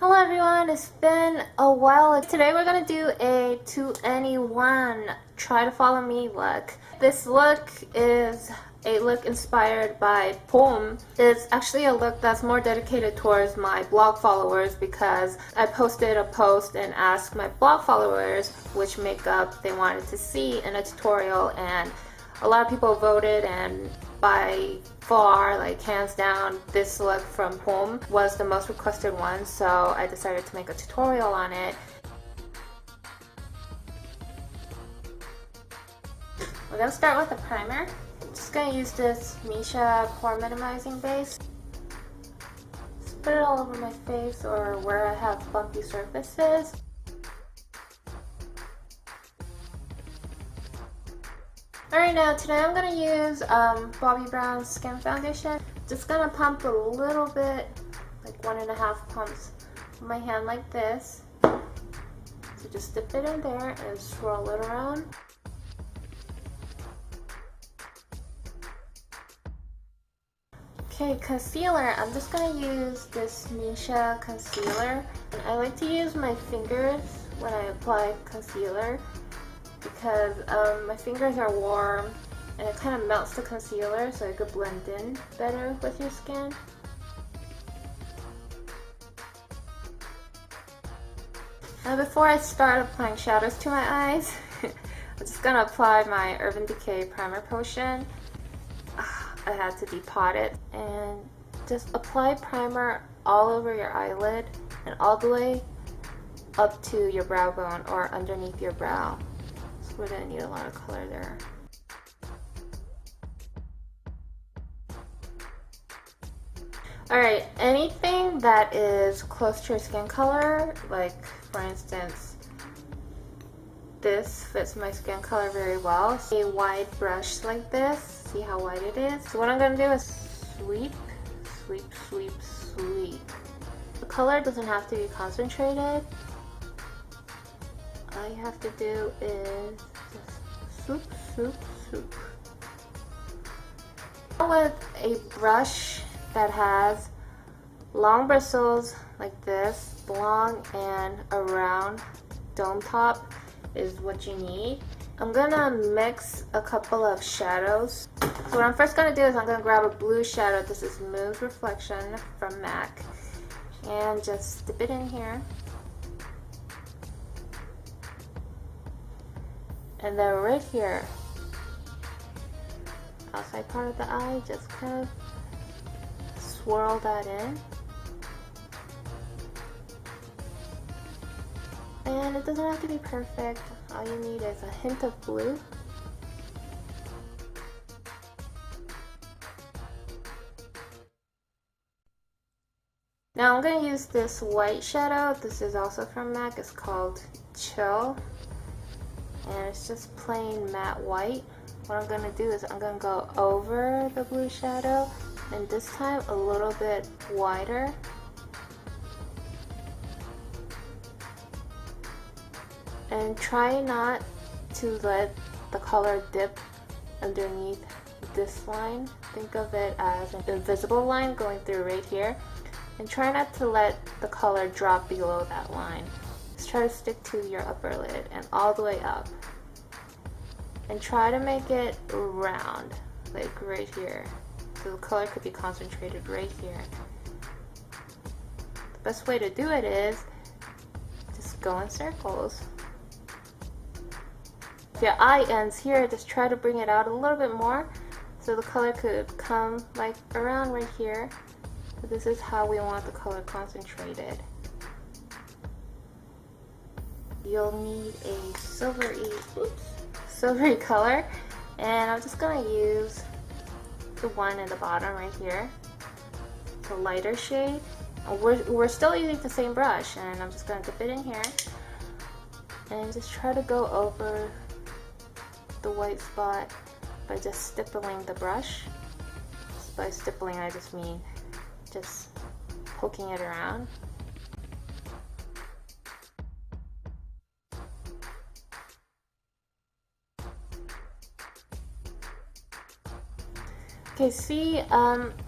Hello everyone, it's been a while. Today we're gonna do a 2-in-1 try to follow me look. This look is a look inspired by Poem. It's actually a look that's more dedicated towards my blog followers because I posted a post and asked my blog followers which makeup they wanted to see in a tutorial, and a lot of people voted, and by far, like hands down, this look from Poem was the most requested one, so I decided to make a tutorial on it. We're gonna start with a primer. I'm just gonna use this Misha pore minimizing base. Just put it all over my face or where I have bumpy surfaces. Alright, now today I'm going to use Bobbi Brown's Skin Foundation. Just going to pump a little bit, like 1.5 pumps on my hand like this. So just dip it in there and swirl it around. Okay, concealer. I'm just going to use this Misha concealer. And I like to use my fingers when I apply concealer, because my fingers are warm and it kind of melts the concealer so it could blend in better with your skin. Now before I start applying shadows to my eyes, I'm just going to apply my Urban Decay Primer Potion. I had to depot it, and just apply primer all over your eyelid and all the way up to your brow bone or underneath your brow. We're going to need a lot of color there. Alright, anything that is close to your skin color, like for instance, this fits my skin color very well. A wide brush like this, see how wide it is? So what I'm going to do is sweep, sweep, sweep, sweep. The color doesn't have to be concentrated. All you have to do is just swoop, swoop, swoop. With a brush that has long bristles like this, long and a round dome top is what you need. I'm gonna mix a couple of shadows. So what I'm first gonna do is I'm gonna grab a blue shadow. This is Moon's Reflection from MAC, and just dip it in here. And then right here, outside part of the eye, just kind of swirl that in. And it doesn't have to be perfect. All you need is a hint of blue. Now I'm going to use this white shadow. This is also from MAC. It's called Chill. And it's just plain matte white. What I'm going to do is I'm going to go over the blue shadow, and this time a little bit wider. And try not to let the color dip underneath this line. Think of it as an invisible line going through right here. And try not to let the color drop below that line. Just try to stick to your upper lid and all the way up. And try to make it round, like right here. So the color could be concentrated right here. The best way to do it is just go in circles. If your eye ends here, just try to bring it out a little bit more so the color could come like around right here. So this is how we want the color concentrated. You'll need a silvery color, and I'm just going to use the one in the bottom right here, the lighter shade. We're still using the same brush, and I'm just going to dip it in here and just try to go over the white spot by just stippling the brush. By stippling, I just mean just poking it around. Okay, see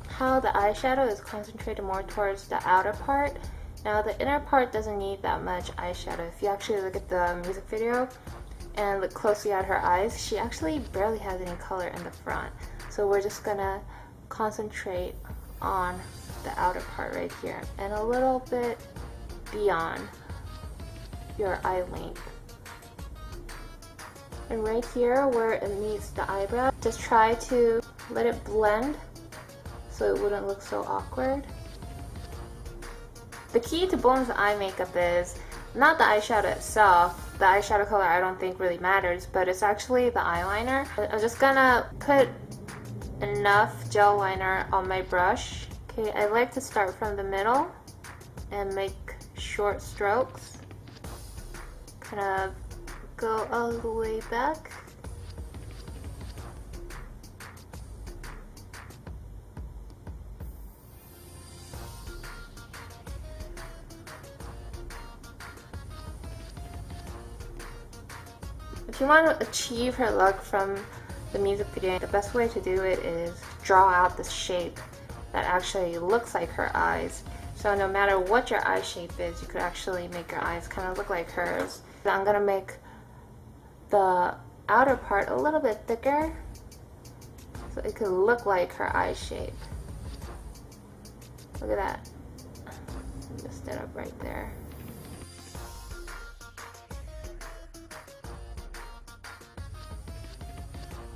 how the eyeshadow is concentrated more towards the outer part? Now the inner part doesn't need that much eyeshadow. If you actually look at the music video and look closely at her eyes, she actually barely has any color in the front. So we're just gonna concentrate on the outer part right here and a little bit beyond your eye length. And right here where it meets the eyebrow, just try to let it blend so it wouldn't look so awkward. The key to Boom's eye makeup is not the eyeshadow itself. The eyeshadow color I don't think really matters, but it's actually the eyeliner. I'm just gonna put enough gel liner on my brush. Okay, I like to start from the middle and make short strokes. Kind of go all the way back. If you want to achieve her look from the music video, the best way to do it is draw out the shape that actually looks like her eyes. So no matter what your eye shape is, you could actually make your eyes kind of look like hers. So I'm going to make the outer part a little bit thicker so it could look like her eye shape. Look at that. Just it up right there.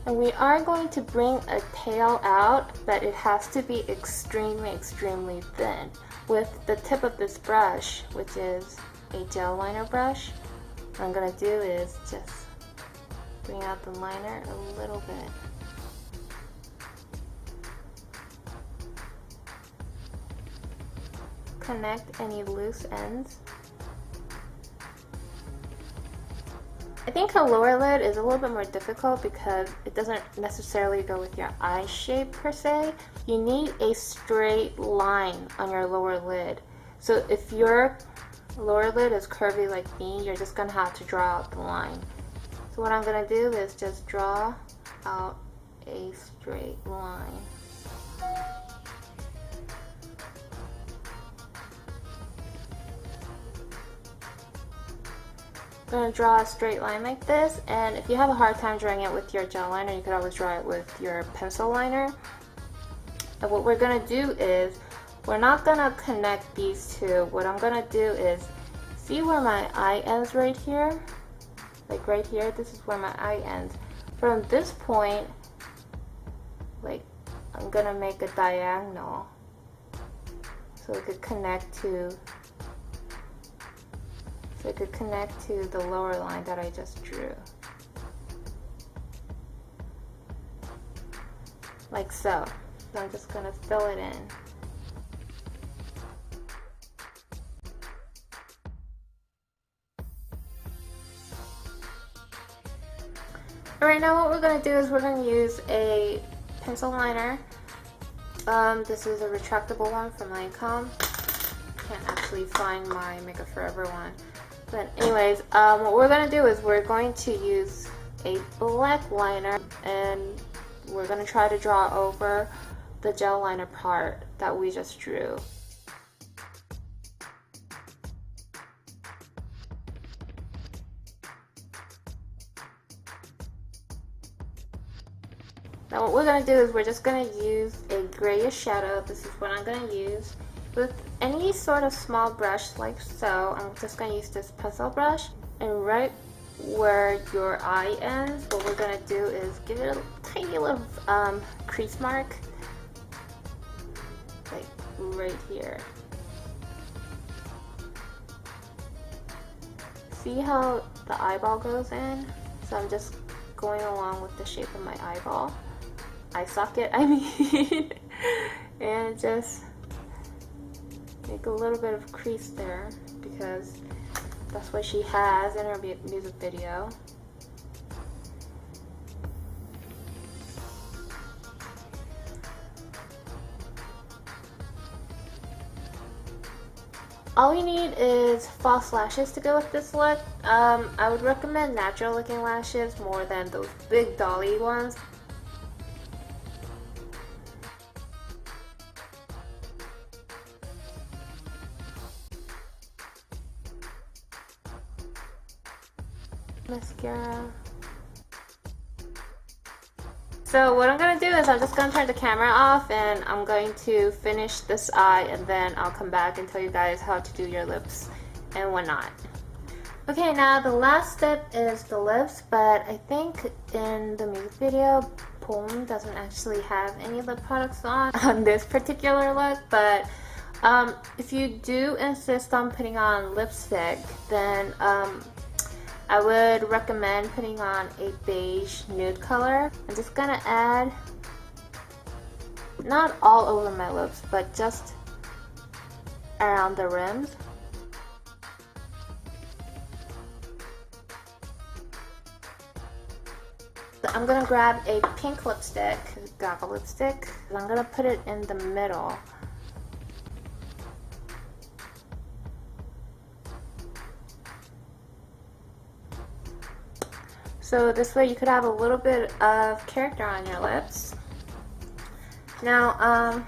And we are going to bring a tail out, but it has to be extremely, extremely thin. With the tip of this brush, which is a gel liner brush, what I'm going to do is just bring out the liner a little bit. Connect any loose ends. I think her lower lid is a little bit more difficult because it doesn't necessarily go with your eye shape per se. You need a straight line on your lower lid. So if your lower lid is curvy like me, you're just gonna have to draw out the line. So what I'm gonna do is just draw out a straight line. I'm going to draw a straight line like this, and if you have a hard time drawing it with your gel liner, you could always draw it with your pencil liner. And what we're going to do is, we're not going to connect these two. What I'm going to do is, see where my eye ends right here? Like right here, this is where my eye ends. From this point, like, I'm going to make a diagonal so it could connect to the lower line that I just drew. Like so. So I'm just gonna fill it in. Alright, now what we're gonna do is we're gonna use a pencil liner. This is a retractable one from Lancome. Can't actually find my Makeup Forever one. But anyways, what we're going to do is we're going to use a black liner and we're going to try to draw over the gel liner part that we just drew. Now what we're going to do is we're just going to use a grayish shadow. This is what I'm going to use. With any sort of small brush like so, I'm just going to use this pencil brush, and right where your eye ends, what we're going to do is give it a tiny little crease mark, like right here. See how the eyeball goes in? So I'm just going along with the shape of my eyeball. Eye socket, I mean. And just make a little bit of crease there because that's what she has in her music video. All you need is false lashes to go with this look. I would recommend natural looking lashes more than those big dolly ones. mascara. So what I'm going to do is I'm just going to turn the camera off and I'm going to finish this eye, and then I'll come back and tell you guys how to do your lips and whatnot. Okay, now the last step is the lips, but I think in the music video, Poem doesn't actually have any lip products on this particular look, but if you do insist on putting on lipstick, then I would recommend putting on a beige nude color. I'm just gonna add, not all over my lips, but just around the rims. I'm gonna grab a pink lipstick, Gaga lipstick, and I'm gonna put it in the middle. So this way you could have a little bit of character on your lips. Now,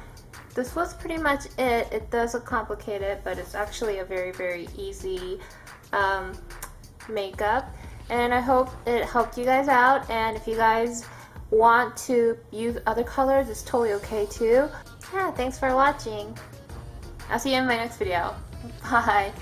this was pretty much it. It does look complicated, but it's actually a very, very easy makeup. And I hope it helped you guys out. And if you guys want to use other colors, it's totally okay too. Yeah, thanks for watching. I'll see you in my next video. Bye.